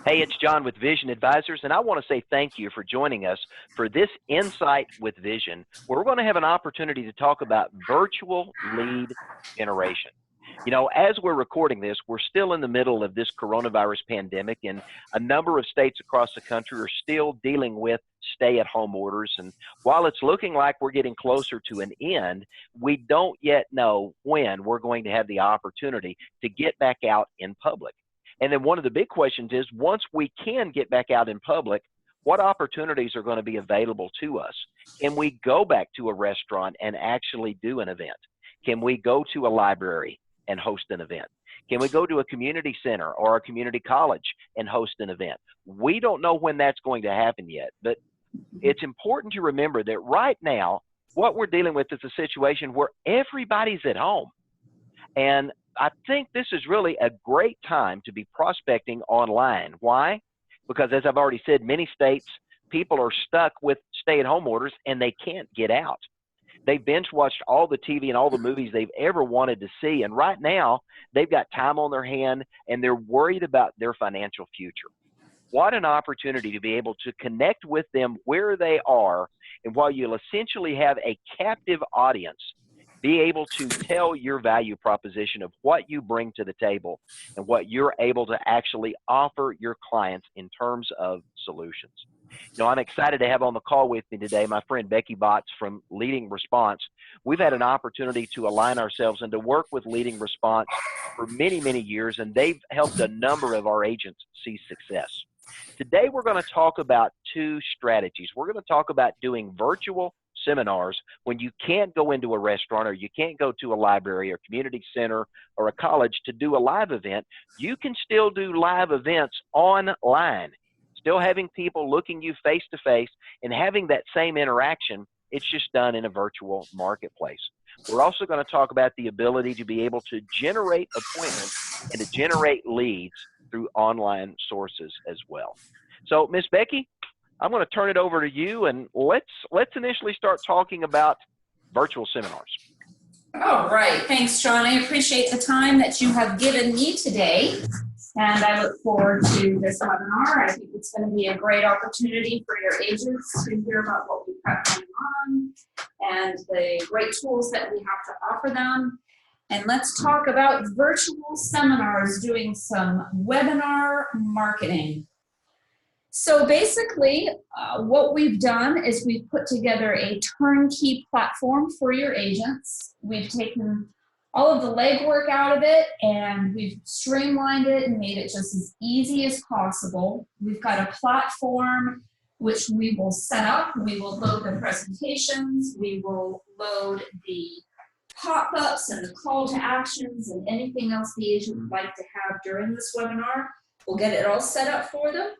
Hey, it's John with Vision Advisors, and I want to say thank you for joining us for this Insight with Vision, where we're going to have an opportunity to talk about virtual lead generation. You know, as we're recording this, we're still in the middle of this coronavirus pandemic, and a number of states across the country are still dealing with stay-at-home orders. And while it's looking like we're getting closer to an end, we don't yet know when we're going to have the opportunity to get back out in public. And then one of the big questions is, once we can get back out in public, what opportunities are going to be available to us? Can we go back to a restaurant and actually do an event? Can we go to a library and host an event? Can we go to a community center or a community college and host an event? We don't know when that's going to happen yet, but it's important to remember that right now, what we're dealing with is a situation where everybody's at home. And I think this is really a great time to be prospecting online. Why? Because as I've already said, many states, people are stuck with stay-at-home orders and they can't get out. They binge watched all the TV and all the movies they've ever wanted to see. And right now, they've got time on their hand and they're worried about their financial future. What an opportunity to be able to connect with them where they are. And while you'll essentially have a captive audience, be able to tell your value proposition of what you bring to the table and what you're able to actually offer your clients in terms of solutions. You know, I'm excited to have on the call with me today my friend Becky Botts from Leading Response. We've had an opportunity to align ourselves and to work with Leading Response for many, many years, and they've helped a number of our agents see success. Today, we're going to talk about two strategies. We're going to talk about doing virtual seminars when you can't go into a restaurant or you can't go to a library or community center or a college to do a live event. You can still do live events online, still having people looking you face to face and having that same interaction. It's just done in a virtual marketplace. We're also going to talk about the ability to be able to generate appointments and to generate leads through online sources as well. So, Miss Becky, I'm going to turn it over to you, and let's initially start talking about virtual seminars. All right. Thanks, John. I appreciate the time that you have given me today, and I look forward to this webinar. I think it's going to be a great opportunity for your agents to hear about what we've got going on and the great tools that we have to offer them. And let's talk about virtual seminars, doing some webinar marketing. So basically, what we've done is we've put together a turnkey platform for your agents. We've taken all of the legwork out of it and we've streamlined it and made it just as easy as possible. We've got a platform which we will set up. We will load the presentations. We will load the pop-ups and the call to actions and anything else the agent would like to have during this webinar. We'll get it all set up for them.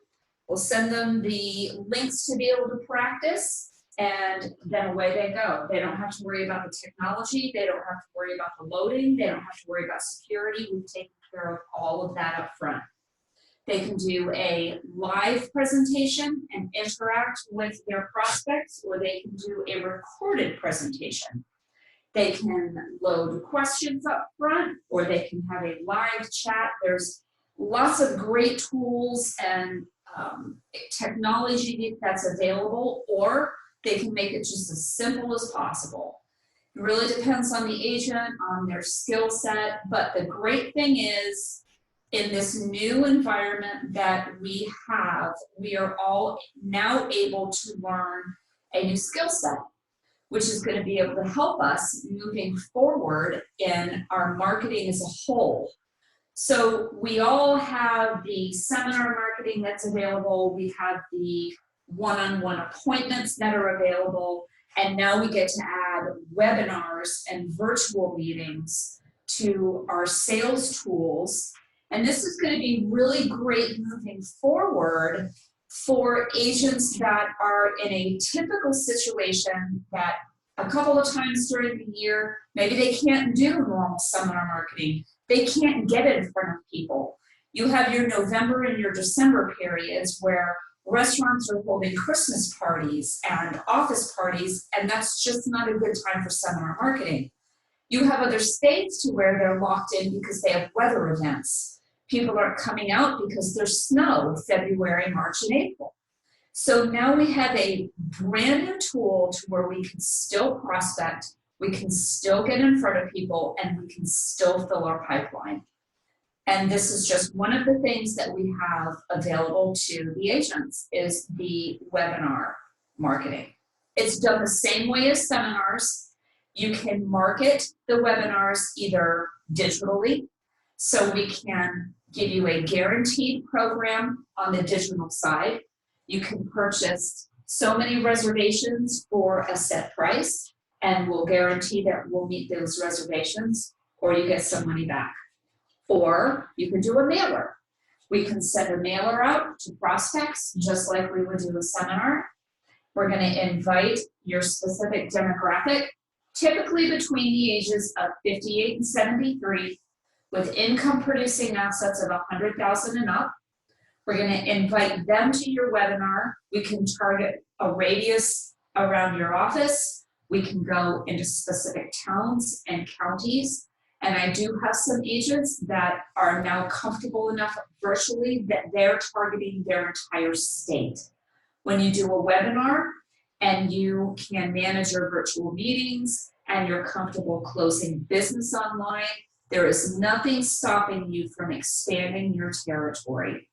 We'll send them the links to be able to practice, and then away they go. They don't have to worry about the technology. They don't have to worry about the loading. They don't have to worry about security. We've taken care of all of that up front. They can do a live presentation and interact with their prospects, or they can do a recorded presentation. They can load questions up front, or they can have a live chat. There's lots of great tools and technology that's available, or they can make it just as simple as possible. It really depends on the agent, on their skill set, but the great thing is, in this new environment that we have, we are all now able to learn a new skill set, which is going to be able to help us moving forward in our marketing as a whole. So we all have the seminar marketing that's available. We have the one-on-one appointments that are available. And now we get to add webinars and virtual meetings to our sales tools. And this is going to be really great moving forward for agents that are in a typical situation that a couple of times during the year, maybe they can't do normal seminar marketing. They can't get it in front of people. You have your November and your December periods where restaurants are holding Christmas parties and office parties, and that's just not a good time for seminar marketing. You have other states to where they're locked in because they have weather events. People aren't coming out because there's snow February, March, and April. So now we have a brand new tool to where we can still prospect, we can still get in front of people, and we can still fill our pipeline. And this is just one of the things that we have available to the agents is the webinar marketing. It's done the same way as seminars. You can market the webinars either digitally, so we can give you a guaranteed program on the digital side. You can purchase so many reservations for a set price, and we'll guarantee that we'll meet those reservations, or you get some money back. Or you can do a mailer. We can send a mailer out to prospects just like we would do a seminar. We're going to invite your specific demographic, typically between the ages of 58 and 73, with income producing assets of 100,000 and up. We're going to invite them to your webinar. We can target a radius around your office. We can go into specific towns and counties. And I do have some agents that are now comfortable enough virtually that they're targeting their entire state. When you do a webinar and you can manage your virtual meetings and you're comfortable closing business online, there is nothing stopping you from expanding your territory.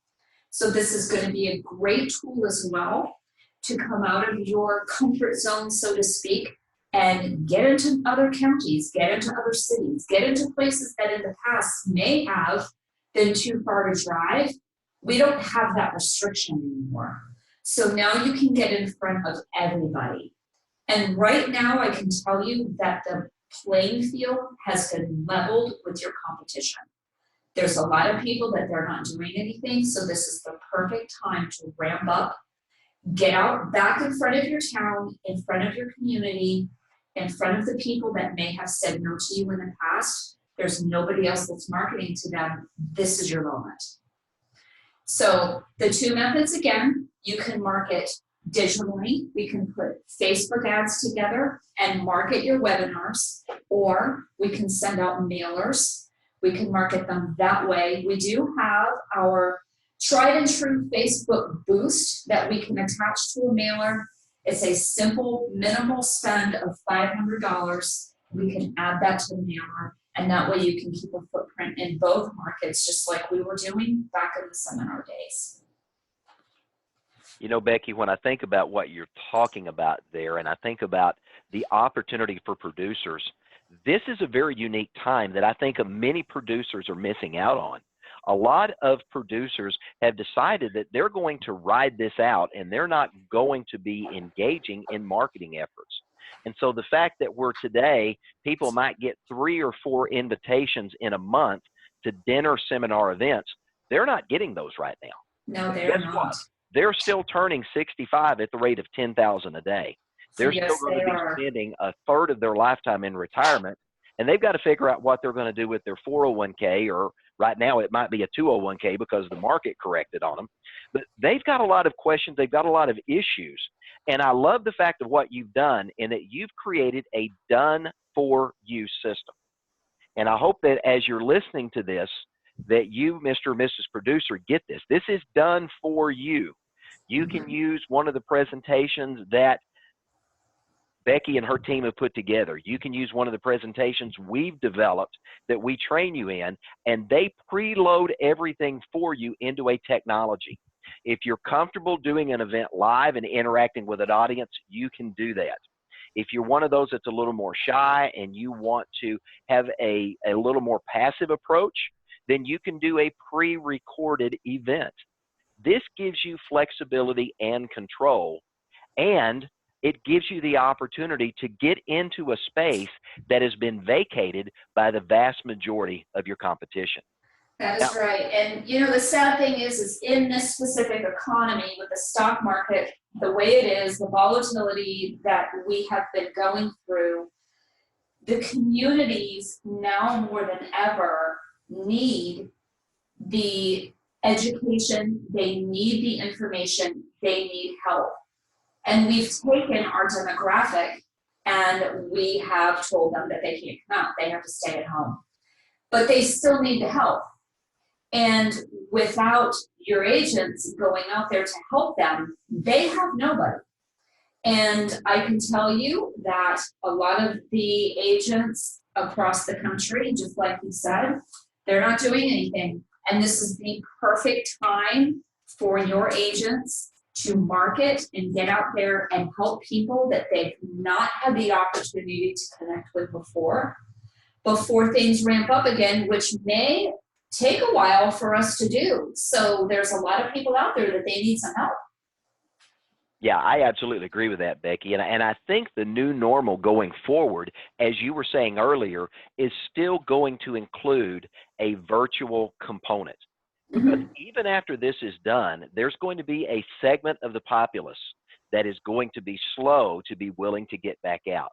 So this is going to be a great tool as well to come out of your comfort zone, so to speak, and get into other counties, get into other cities, get into places that in the past may have been too far to drive. We don't have that restriction anymore. So now you can get in front of everybody. And right now I can tell you that the playing field has been leveled with your competition. There's a lot of people that they're not doing anything, so this is the perfect time to ramp up, get out back in front of your town, in front of your community, in front of the people that may have said no to you in the past. There's nobody else that's marketing to them. This is your moment. So the two methods again, you can market digitally. We can put Facebook ads together and market your webinars, or we can send out mailers. We can market them that way. We do have our tried and true Facebook boost that we can attach to a mailer. It's a simple, minimal spend of $500. We can add that to the mailer, and that way you can keep a footprint in both markets, just like we were doing back in the seminar days. You know, Becky, when I think about what you're talking about there, and I think about the opportunity for producers, this is a very unique time that I think many producers are missing out on. A lot of producers have decided that they're going to ride this out and they're not going to be engaging in marketing efforts. And so the fact that we're today, people might get 3 or 4 invitations in a month to dinner, seminar, events, they're not getting those right now. No, they're not. What? They're still turning 65 at the rate of 10,000 a day. They're still going to be spending a third of their lifetime in retirement, and they've got to figure out what they're going to do with their 401k, or right now it might be a 201k because the market corrected on them. But they've got a lot of questions. They've got a lot of issues. And I love the fact of what you've done in that you've created a done-for-you system. And I hope that as you're listening to this, that you, Mr. or Mrs. Producer, get this. This is done for you. You can use one of the presentations that Becky and her team have put together. You can use one of the presentations we've developed that we train you in, and they preload everything for you into a technology. If you're comfortable doing an event live and interacting with an audience, you can do that. If you're one of those that's a little more shy and you want to have a little more passive approach, then you can do a pre-recorded event. This gives you flexibility and control, and it gives you the opportunity to get into a space that has been vacated by the vast majority of your competition. That is right. And you know, the sad thing is in this specific economy with the stock market, the way it is, the volatility that we have been going through, the communities now more than ever need the education, they need the information, they need help. And we've taken our demographic and we have told them that they can't come out, they have to stay at home. But they still need the help. And without your agents going out there to help them, they have nobody. And I can tell you that a lot of the agents across the country, just like you said, they're not doing anything. And this is the perfect time for your agents to market and get out there and help people that they've not had the opportunity to connect with before things ramp up again, which may take a while for us to do. So there's a lot of people out there that they need some help. Yeah, I absolutely agree with that, Becky. And I think the new normal going forward, as you were saying earlier, is still going to include a virtual component. Because even after this is done, there's going to be a segment of the populace that is going to be slow to be willing to get back out.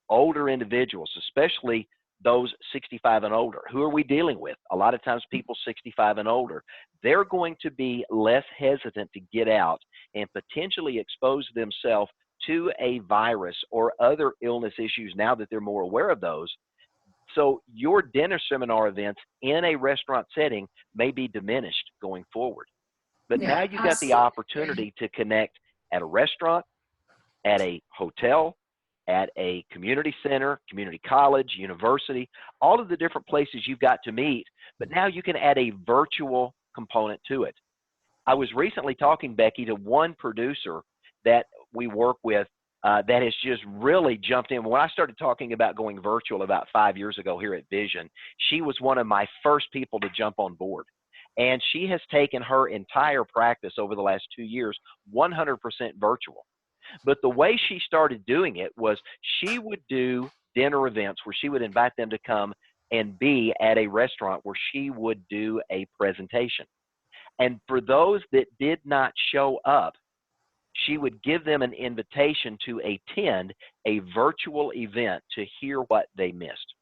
Older individuals, especially those 65 and older. Who are we dealing with? A lot of times people 65 and older. They're going to be less hesitant to get out and potentially expose themselves to a virus or other illness issues now that they're more aware of those. So your dinner seminar events in a restaurant setting may be diminished going forward. But now you got the opportunity to connect at a restaurant, at a hotel, at a community center, community college, university, all of the different places you've got to meet, but now you can add a virtual component to it. I was recently talking, Becky, to one producer that we work with that has just really jumped in. When I started talking about going virtual about 5 years ago here at Vision, she was one of my first people to jump on board. And she has taken her entire practice over the last 2 years 100% virtual. But the way she started doing it was she would do dinner events where she would invite them to come and be at a restaurant where she would do a presentation. And for those that did not show up, she would give them an invitation to attend a virtual event to hear what they missed.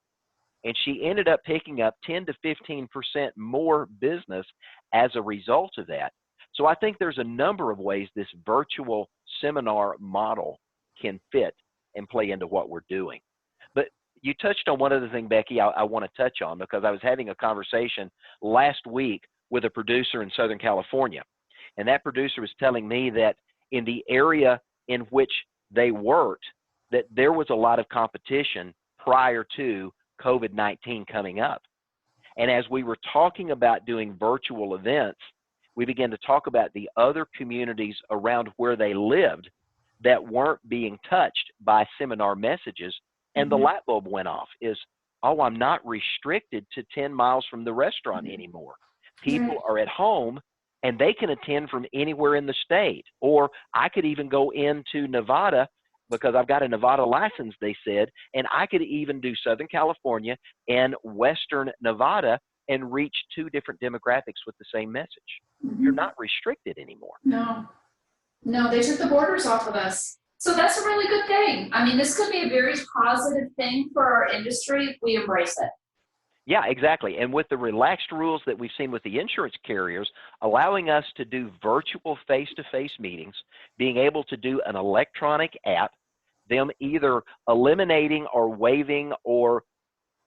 And she ended up picking up 10 to 15% more business as a result of that. So I think there's a number of ways this virtual seminar model can fit and play into what we're doing. But you touched on one other thing, Becky, I want to touch on, because I was having a conversation last week with a producer in Southern California. And that producer was telling me that in the area in which they worked, that there was a lot of competition prior to COVID-19 coming up. And as we were talking about doing virtual events, we began to talk about the other communities around where they lived that weren't being touched by seminar messages. And the light bulb went off is, oh, I'm not restricted to 10 miles from the restaurant anymore. People are at home and they can attend from anywhere in the state. Or I could even go into Nevada because I've got a Nevada license, they said, and I could even do Southern California and Western Nevada and reach two different demographics with the same message. You're not restricted anymore. No, they took the borders off of us. So that's a really good thing. I mean, this could be a very positive thing for our industry if we embrace it. Yeah, exactly. And with the relaxed rules that we've seen with the insurance carriers, allowing us to do virtual face-to-face meetings, being able to do an electronic app, them either eliminating or waiving or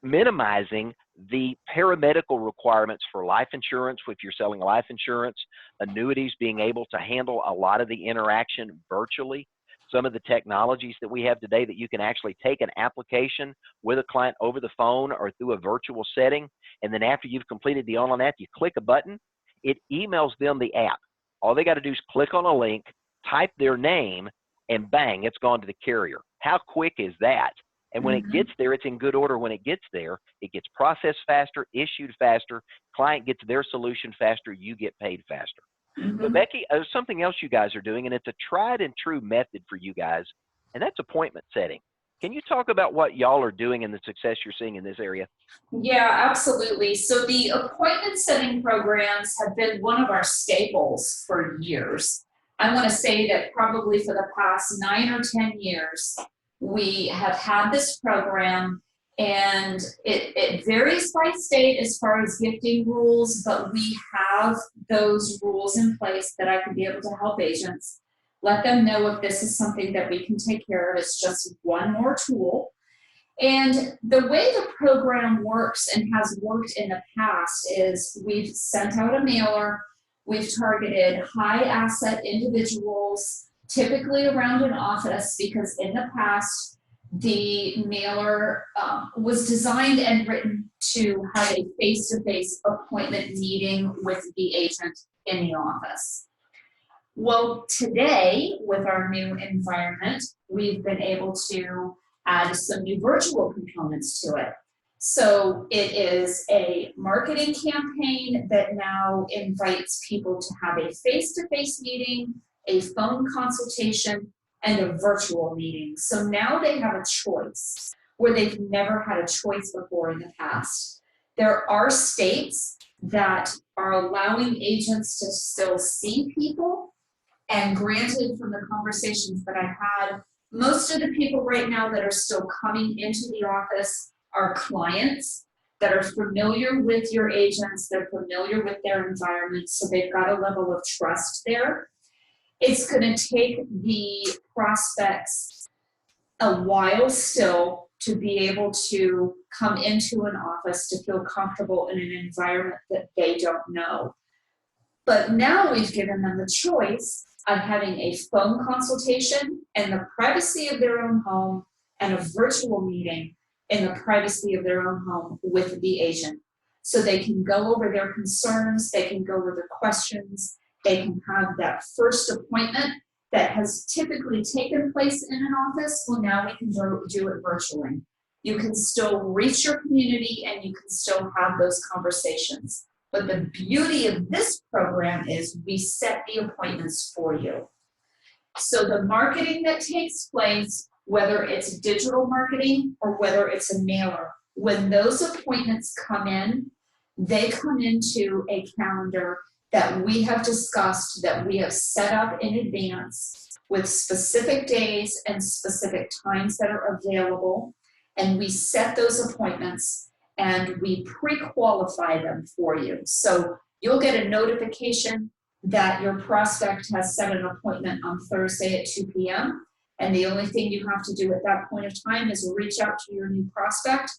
minimizing the paramedical requirements for life insurance, if you're selling life insurance, annuities, being able to handle a lot of the interaction virtually. Some of the technologies that we have today that you can actually take an application with a client over the phone or through a virtual setting, and then after you've completed the online app, you click a button, it emails them the app. All they got to do is click on a link, type their name, and bang, it's gone to the carrier. How quick is that? And when it gets there, it's in good order. When it gets there, it gets processed faster, issued faster, client gets their solution faster, you get paid faster. But Becky, there's something else you guys are doing, and it's a tried and true method for you guys, and that's appointment setting. Can you talk about what y'all are doing and the success you're seeing in this area? Yeah, absolutely. So the appointment setting programs have been one of our staples for years. I want to say that probably for the past 9 or 10 years, we have had this program, and it varies by state as far as gifting rules, but we have those rules in place that I can be able to help agents, let them know if this is something that we can take care of. It's just one more tool. And the way the program works and has worked in the past is we've sent out a mailer, we've targeted high asset individuals, typically around an office, because in the past, the mailer was designed and written to have a face-to-face appointment meeting with the agent in the office. Well, today, with our new environment, we've been able to add some new virtual components to it. So it is a marketing campaign that now invites people to have a face-to-face meeting, a phone consultation, and a virtual meeting. So now they have a choice where they've never had a choice before in the past. There are states that are allowing agents to still see people, and granted, from the conversations that I've had, most of the people right now that are still coming into the office are clients that are familiar with your agents, they're familiar with their environment, so they've got a level of trust there. It's going to take the prospects a while still to be able to come into an office to feel comfortable in an environment that they don't know. But now we've given them the choice of having a phone consultation in the privacy of their own home and a virtual meeting in the privacy of their own home with the agent. So they can go over their concerns, they can go over the questions, they can have that first appointment that has typically taken place in an office. Well, now we can do it virtually. You can still reach your community and you can still have those conversations. But the beauty of this program is we set the appointments for you. So the marketing that takes place, whether it's digital marketing or whether it's a mailer, when those appointments come in, they come into a calendar that we have discussed, that we have set up in advance with specific days and specific times that are available. And we set those appointments and we pre-qualify them for you. So you'll get a notification that your prospect has set an appointment on Thursday at 2 p.m. And the only thing you have to do at that point of time is reach out to your new prospect,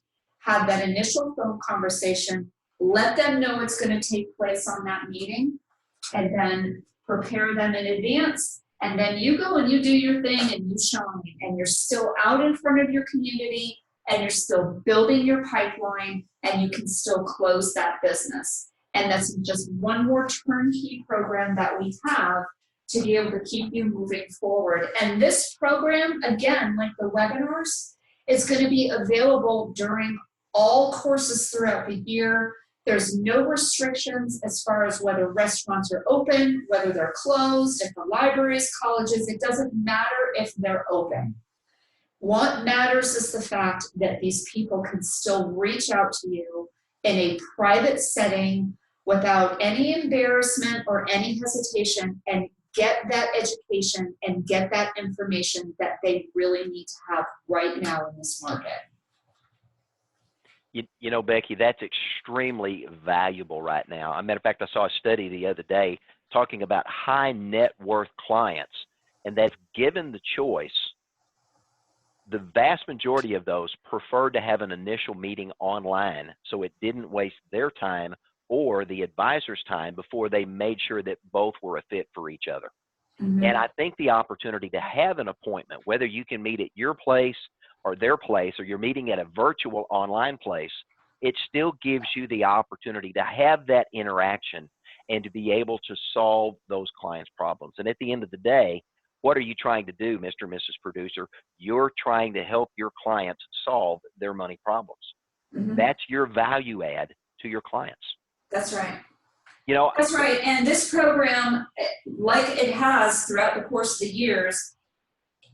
have that initial phone conversation, let them know it's going to take place on that meeting, and then prepare them in advance. And then you go and you do your thing and you shine, and you're still out in front of your community and you're still building your pipeline and you can still close that business. And that's just one more turnkey program that we have to be able to keep you moving forward. And this program, again, like the webinars, is going to be available during all courses throughout the year. There's no restrictions as far as whether restaurants are open, whether they're closed, if the libraries, colleges, it doesn't matter if they're open. What matters is the fact that these people can still reach out to you in a private setting without any embarrassment or any hesitation, and get that education and get that information that they really need to have right now in this market. You know, Becky, that's extremely valuable right now. As a matter of fact, I saw a study the other day talking about high net worth clients, and that's given the choice. The vast majority of those preferred to have an initial meeting online so it didn't waste their time or the advisor's time before they made sure that both were a fit for each other. Mm-hmm. And I think the opportunity to have an appointment, whether you can meet at your place or their place, or you're meeting at a virtual online place, it still gives you the opportunity to have that interaction and to be able to solve those clients' problems. And at the end of the day, what are you trying to do, Mr. and Mrs. Producer? You're trying to help your clients solve their money problems. Mm-hmm. That's your value add to your clients. That's right. You know, that's right. And this program, like it has throughout the course of the years,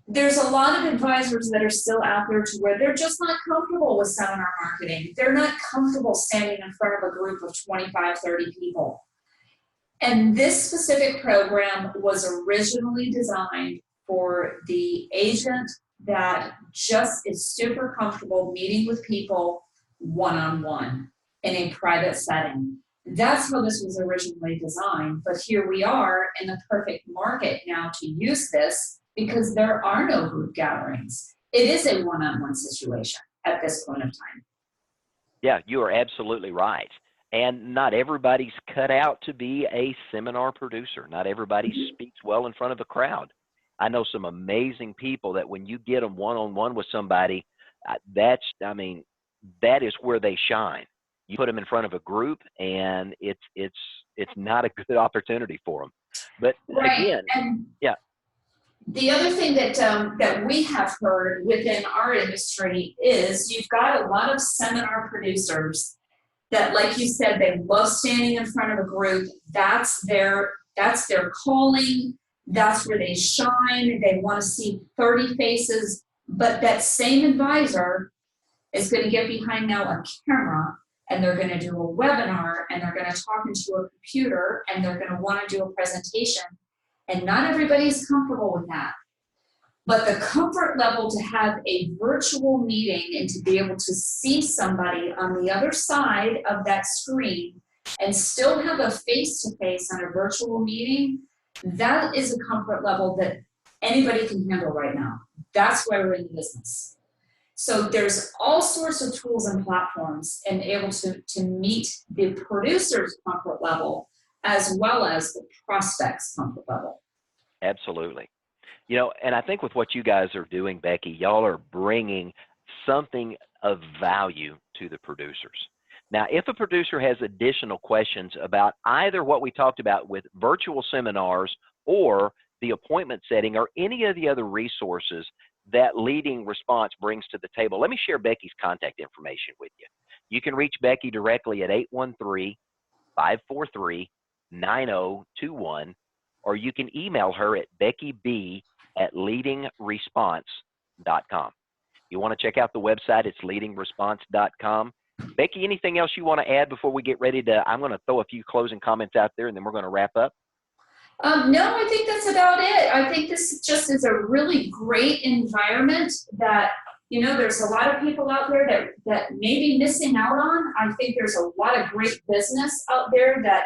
there's a lot of advisors that are still out there to where they're just not comfortable with seminar marketing. They're not comfortable standing in front of a group of 25, 30 people. And this specific program was originally designed for the agent that just is super comfortable meeting with people one-on-one in a private setting. That's how this was originally designed. But here we are in the perfect market now to use this, because there are no group gatherings. It is a one-on-one situation. at this point of time. Yeah, you are absolutely right. And not everybody's cut out to be a seminar producer. Not everybody speaks well in front of a crowd. I know some amazing people that when you get them one-on-one with somebody, that is where they shine. You put them in front of a group, and it's not a good opportunity for them. But Right. again, And yeah. the other thing that we have heard within our industry is you've got a lot of seminar producers that, like you said, they love standing in front of a group. That's their calling. That's where they shine. They want to see 30 faces. But that same advisor is going to get behind now a camera, and they're going to do a webinar, and they're going to talk into a computer, and they're going to want to do a presentation. And not everybody's comfortable with that. But the comfort level to have a virtual meeting and to be able to see somebody on the other side of that screen and still have a face-to-face on a virtual meeting, that is a comfort level that anybody can handle right now. That's why we're in the business. So there's all sorts of tools and platforms and able to meet the producer's comfort level as well as the prospect's comfort level. Absolutely. You know, and I think with what you guys are doing, Becky, y'all are bringing something of value to the producers. Now, if a producer has additional questions about either what we talked about with virtual seminars or the appointment setting or any of the other resources that Leading Response brings to the table, let me share Becky's contact information with you. You can reach Becky directly at 813-543-9021, or you can email her at beckyb@leadingresponse.com. You want to check out the website, it's leadingresponse.com. Becky, anything else you want to add before we get ready to, I'm going to throw a few closing comments out there and then we're going to wrap up. No, I think that's about it. I think this just is a really great environment that, you know, there's a lot of people out there that may be missing out on. I think there's a lot of great business out there that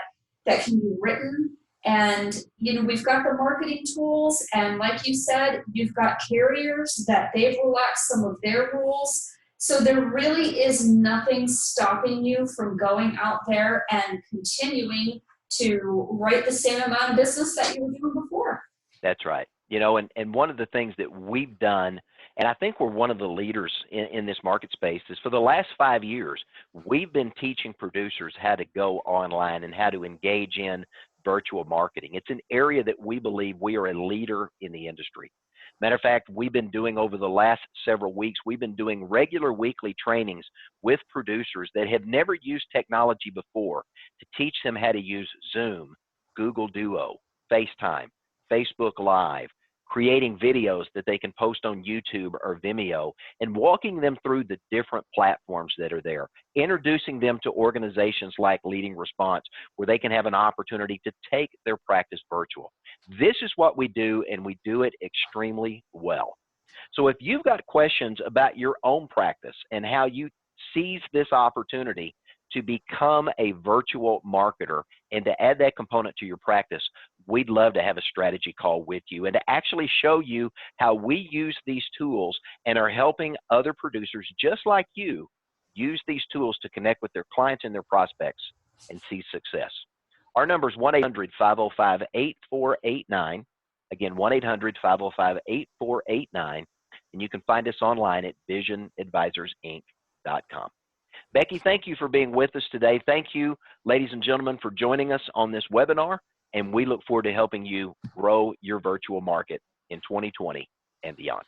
can be written. And, you know, we've got the marketing tools. And like you said, you've got carriers that they've relaxed some of their rules. So there really is nothing stopping you from going out there and continuing to write the same amount of business that you were doing before. That's right. You know, and one of the things that we've done, and I think we're one of the leaders in this market space, is for the last 5 years, we've been teaching producers how to go online and how to engage in virtual marketing. It's an area that we believe we are a leader in the industry. Matter of fact, we've been doing over the last several weeks, we've been doing regular weekly trainings with producers that have never used technology before to teach them how to use Zoom, Google Duo, FaceTime, Facebook Live, creating videos that they can post on YouTube or Vimeo, and walking them through the different platforms that are there, introducing them to organizations like Leading Response, where they can have an opportunity to take their practice virtual. This is what we do, and we do it extremely well. So if you've got questions about your own practice and how you seize this opportunity to become a virtual marketer and to add that component to your practice, we'd love to have a strategy call with you and to actually show you how we use these tools and are helping other producers just like you use these tools to connect with their clients and their prospects and see success. Our number is 1-800-505-8489. Again, 1-800-505-8489. And you can find us online at visionadvisorsinc.com. Becky, thank you for being with us today. Thank you, ladies and gentlemen, for joining us on this webinar, and we look forward to helping you grow your virtual market in 2020 and beyond.